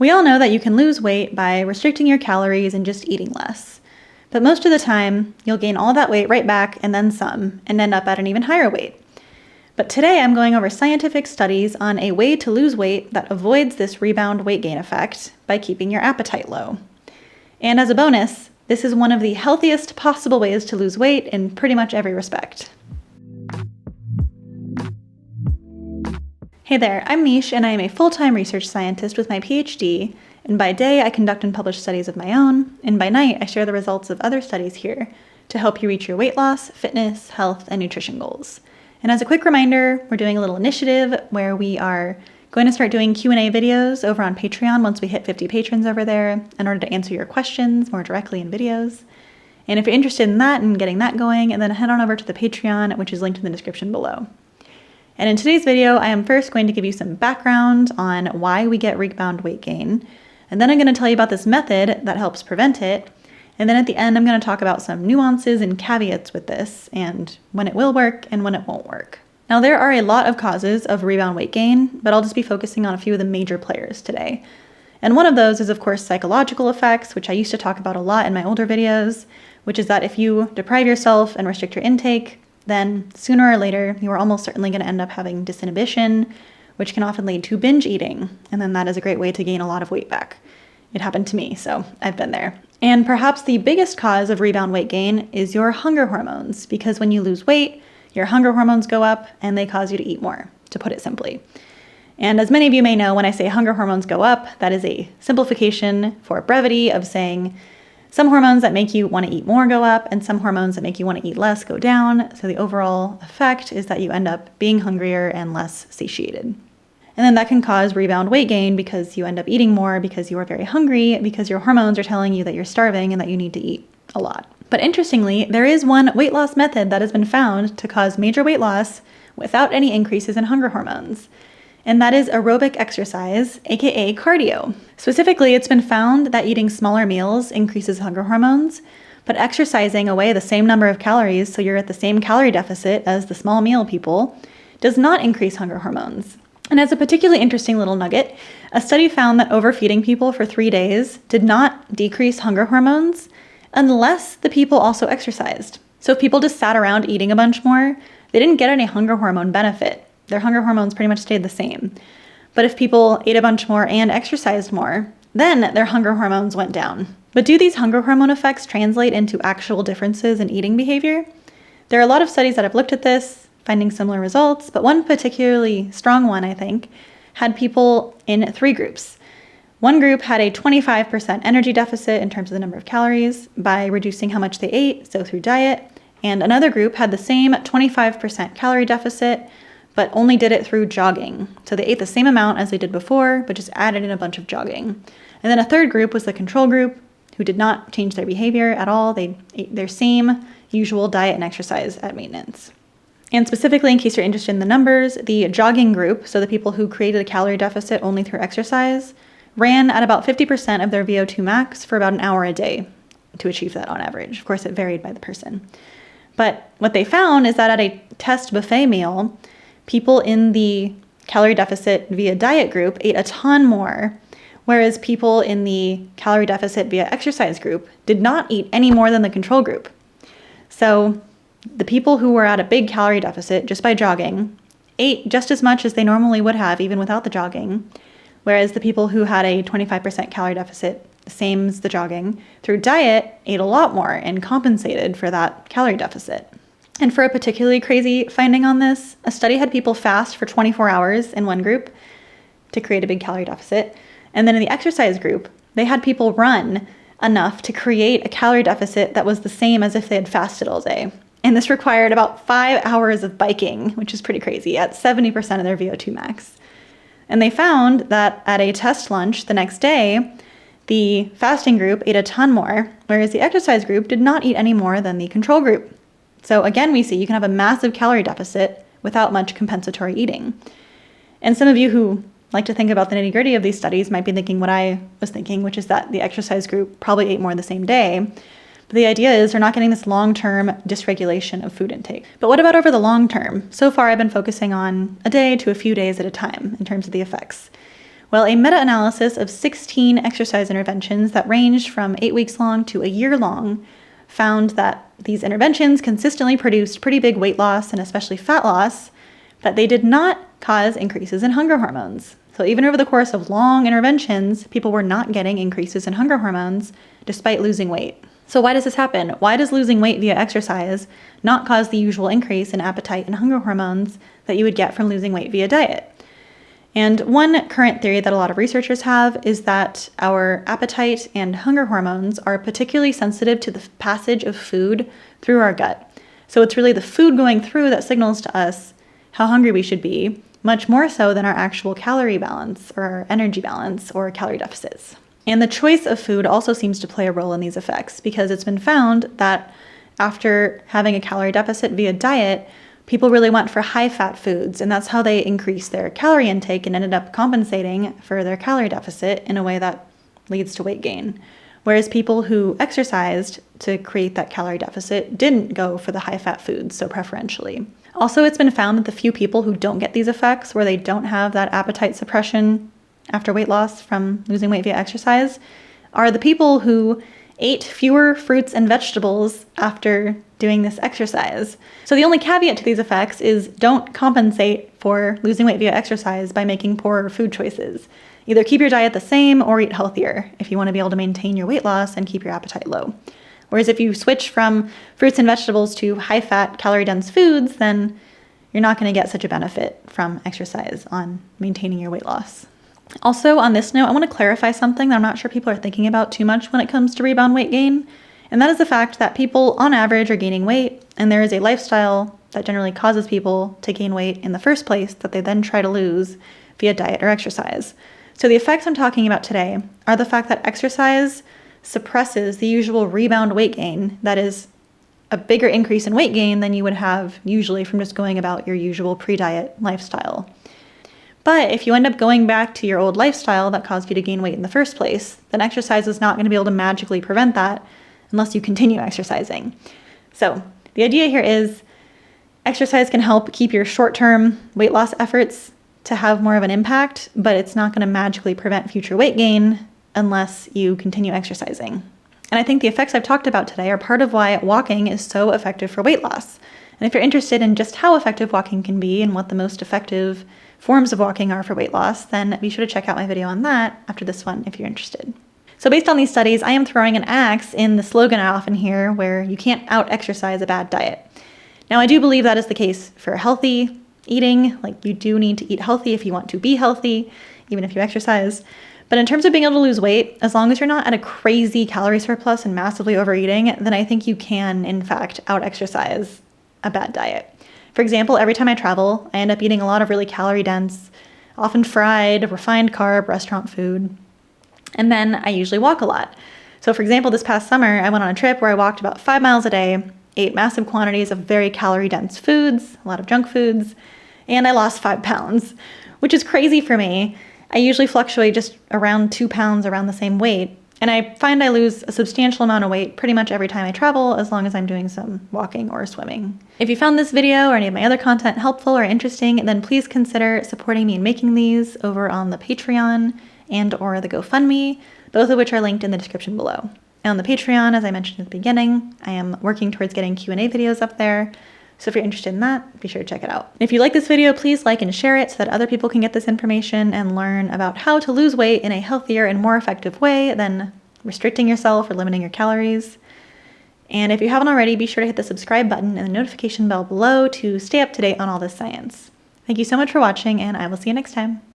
We all know that you can lose weight by restricting your calories and just eating less. But most of the time, you'll gain all that weight right back and then some, and end up at an even higher weight. But today I'm going over scientific studies on a way to lose weight that avoids this rebound weight gain effect by keeping your appetite low. And as a bonus, this is one of the healthiest possible ways to lose weight in pretty much every respect. Hey there, I'm Mish, and I am a full-time research scientist with my PhD, and by day I conduct and publish studies of my own, and by night I share the results of other studies here to help you reach your weight loss, fitness, health, and nutrition goals. And as a quick reminder, we're doing a little initiative where we are going to start doing Q&A videos over on Patreon once we hit 50 patrons over there in order to answer your questions more directly in videos. And if you're interested in that and getting that going, and then head on over to the Patreon, which is linked in the description below. And in today's video, I am first going to give you some background on why we get rebound weight gain. And then I'm going to tell you about this method that helps prevent it. And then at the end, I'm going to talk about some nuances and caveats with this and when it will work and when it won't work. Now, there are a lot of causes of rebound weight gain, but I'll just be focusing on a few of the major players today. And one of those is, of course, psychological effects, which I used to talk about a lot in my older videos, which is that if you deprive yourself and restrict your intake, then sooner or later, you are almost certainly going to end up having disinhibition, which can often lead to binge eating. And then that is a great way to gain a lot of weight back. It happened to me, so I've been there. And perhaps the biggest cause of rebound weight gain is your hunger hormones, because when you lose weight, your hunger hormones go up and they cause you to eat more, to put it simply. And as many of you may know, when I say hunger hormones go up, that is a simplification for brevity of saying some hormones that make you want to eat more go up, and some hormones that make you want to eat less go down. So the overall effect is that you end up being hungrier and less satiated. And then that can cause rebound weight gain because you end up eating more because you are very hungry, because your hormones are telling you that you're starving and that you need to eat a lot. But interestingly, there is one weight loss method that has been found to cause major weight loss without any increases in hunger hormones. And that is aerobic exercise, aka cardio. Specifically, it's been found that eating smaller meals increases hunger hormones, but exercising away the same number of calories, so you're at the same calorie deficit as the small meal people, does not increase hunger hormones. And as a particularly interesting little nugget, a study found that overfeeding people for 3 days did not decrease hunger hormones unless the people also exercised. So if people just sat around eating a bunch more, they didn't get any hunger hormone benefit. Their hunger hormones pretty much stayed the same. But if people ate a bunch more and exercised more, then their hunger hormones went down. But do these hunger hormone effects translate into actual differences in eating behavior? There are a lot of studies that have looked at this, finding similar results, but one particularly strong one, I think, had people in 3 groups. One group had a 25% energy deficit in terms of the number of calories by reducing how much they ate, so through diet, and another group had the same 25% calorie deficit, but only did it through jogging. So they ate the same amount as they did before, but just added in a bunch of jogging. And then a third group was the control group, who did not change their behavior at all. They ate their same usual diet and exercise at maintenance. And specifically, in case you're interested in the numbers, the jogging group, so the people who created a calorie deficit only through exercise, ran at about 50% of their VO2 max for about an hour a day to achieve that on average. Of course, it varied by the person. But what they found is that at a test buffet meal, people in the calorie deficit via diet group ate a ton more, whereas people in the calorie deficit via exercise group did not eat any more than the control group. So the people who were at a big calorie deficit just by jogging ate just as much as they normally would have even without the jogging, whereas the people who had a 25% calorie deficit, the same as the jogging, through diet ate a lot more and compensated for that calorie deficit. And for a particularly crazy finding on this, a study had people fast for 24 hours in one group to create a big calorie deficit. And then in the exercise group, they had people run enough to create a calorie deficit that was the same as if they had fasted all day. And this required about 5 hours of biking, which is pretty crazy, at 70% of their VO2 max. And they found that at a test lunch the next day, the fasting group ate a ton more, whereas the exercise group did not eat any more than the control group. So again, we see you can have a massive calorie deficit without much compensatory eating. And some of you who like to think about the nitty-gritty of these studies might be thinking what I was thinking, which is that the exercise group probably ate more the same day. But the idea is they're not getting this long-term dysregulation of food intake. But what about over the long term? So far, I've been focusing on a day to a few days at a time in terms of the effects. Well, a meta-analysis of 16 exercise interventions that ranged from 8 weeks long to a year long found that these interventions consistently produced pretty big weight loss and especially fat loss, but they did not cause increases in hunger hormones. So even over the course of long interventions, people were not getting increases in hunger hormones despite losing weight. So why does this happen? Why does losing weight via exercise not cause the usual increase in appetite and hunger hormones that you would get from losing weight via diet? And one current theory that a lot of researchers have is that our appetite and hunger hormones are particularly sensitive to the passage of food through our gut. So it's really the food going through that signals to us how hungry we should be, much more so than our actual calorie balance or our energy balance or calorie deficits. And the choice of food also seems to play a role in these effects, because it's been found that after having a calorie deficit via diet, people really went for high-fat foods, and that's how they increased their calorie intake and ended up compensating for their calorie deficit in a way that leads to weight gain. Whereas people who exercised to create that calorie deficit didn't go for the high-fat foods so preferentially. Also, it's been found that the few people who don't get these effects, where they don't have that appetite suppression after weight loss from losing weight via exercise, are the people who ate fewer fruits and vegetables after doing this exercise. So the only caveat to these effects is don't compensate for losing weight via exercise by making poorer food choices. Either keep your diet the same or eat healthier if you want to be able to maintain your weight loss and keep your appetite low. Whereas if you switch from fruits and vegetables to high-fat, calorie-dense foods, then you're not going to get such a benefit from exercise on maintaining your weight loss. Also, on this note, I want to clarify something that I'm not sure people are thinking about too much when it comes to rebound weight gain, and that is the fact that people on average are gaining weight, and there is a lifestyle that generally causes people to gain weight in the first place that they then try to lose via diet or exercise. So the effects I'm talking about today are the fact that exercise suppresses the usual rebound weight gain, that is a bigger increase in weight gain than you would have usually from just going about your usual pre-diet lifestyle. But if you end up going back to your old lifestyle that caused you to gain weight in the first place, then exercise is not going to be able to magically prevent that unless you continue exercising. So the idea here is exercise can help keep your short-term weight loss efforts to have more of an impact, but it's not going to magically prevent future weight gain unless you continue exercising. And I think the effects I've talked about today are part of why walking is so effective for weight loss. And if you're interested in just how effective walking can be and what the most effective forms of walking are for weight loss, then be sure to check out my video on that after this one if you're interested. So based on these studies, I am throwing an axe in the slogan I often hear, where you can't out-exercise a bad diet. Now, I do believe that is the case for healthy eating. Like, you do need to eat healthy if you want to be healthy, even if you exercise. But in terms of being able to lose weight, as long as you're not at a crazy calorie surplus and massively overeating, then I think you can, in fact, out-exercise a bad diet. For example, every time I travel, I end up eating a lot of really calorie-dense, often fried, refined carb restaurant food. And then I usually walk a lot. So for example, this past summer, I went on a trip where I walked about 5 miles a day, ate massive quantities of very calorie-dense foods, a lot of junk foods, and I lost 5 pounds, which is crazy for me. I usually fluctuate just around 2 pounds around the same weight. And I find I lose a substantial amount of weight pretty much every time I travel, as long as I'm doing some walking or swimming. If you found this video or any of my other content helpful or interesting, then please consider supporting me in making these over on the Patreon and or the GoFundMe, both of which are linked in the description below. And on the Patreon, as I mentioned at the beginning, I am working towards getting Q&A videos up there. So if you're interested in that, be sure to check it out. If you like this video, please like and share it so that other people can get this information and learn about how to lose weight in a healthier and more effective way than restricting yourself or limiting your calories. And if you haven't already, be sure to hit the subscribe button and the notification bell below to stay up to date on all this science. Thank you so much for watching, and I will see you next time.